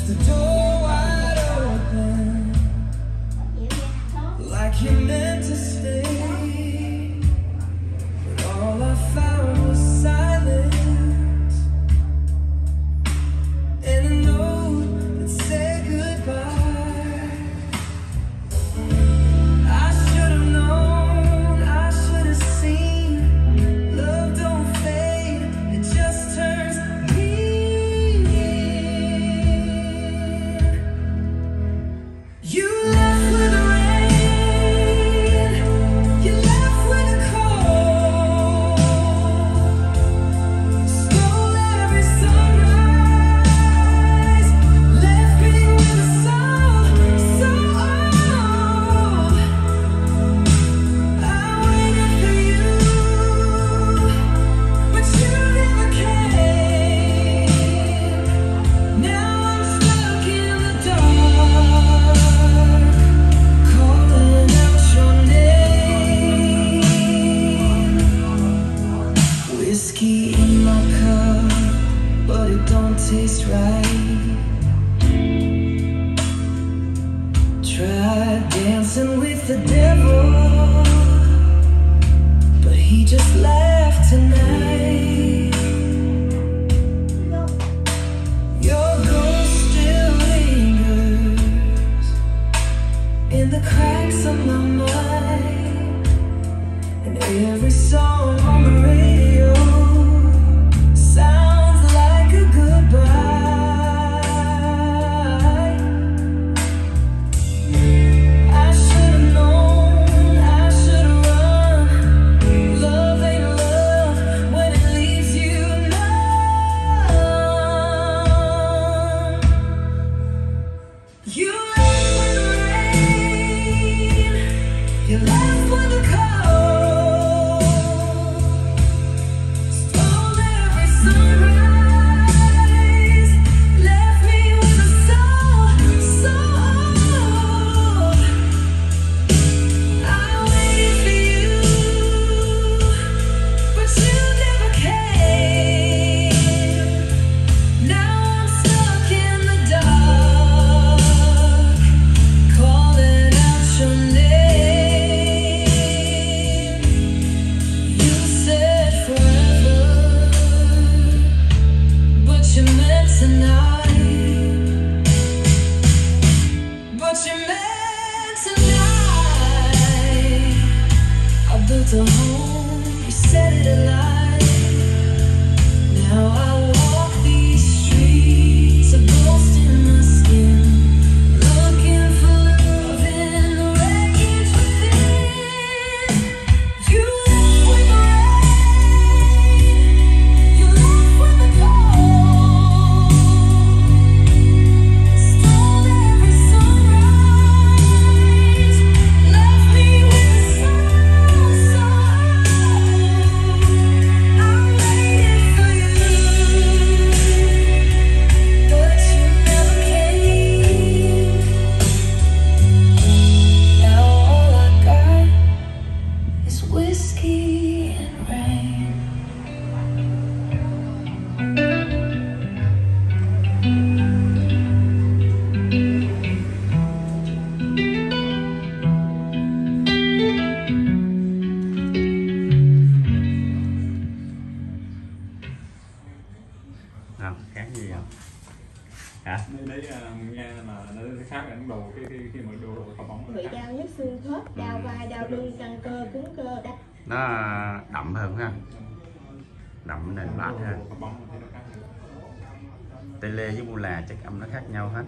left the door wide open, like you meant to stay, but all I found was silence and a note that said goodbye. I should have known, I should have seen, love don't fade, it just turns mean. You left with the rain, you left with the cold, stole every sunrise, left me with a soul so old. I waited for you, but you never came. Now I'm stuck in the dark, calling out your name. Whiskey in my cup, but it don't taste right. Tried dancing with the devil, but he just laughed tonight. Your ghost still lingers in the cracks of my mind, and every song on the radio sounds like a goodbye. I should have known, I should have run. Love ain't love when it leaves you numb. You left with the rain, you left with the cold, stole every sunrise, left me with a soul so old. I waited for you, but you never came. Now I'm stuck in the dark, calling out your name. You said forever, but you meant tonight. But you meant tonight. I built a home, you set it alight. Now I walk these streets, a ghost in my skin, looking for love in the wreckage within. You left with the rain, you left with the cold, stole every sunrise, left me with a soul so old. I waited for you, but you never came. Now all I got is whiskey and rain. Nào, cái gì không? Hả? Đấy nghe là nó khác là đồ khi mà đồ quả bóng Bị đau nhức xương khớp, đau vai, đau lưng, căng cơ, cứng cơ, đau. Nó đậm hơn ha, đậm nền bát ha. quả bóng thì nó khác. Tê lê với bu là chắc âm nó khác nhau hết.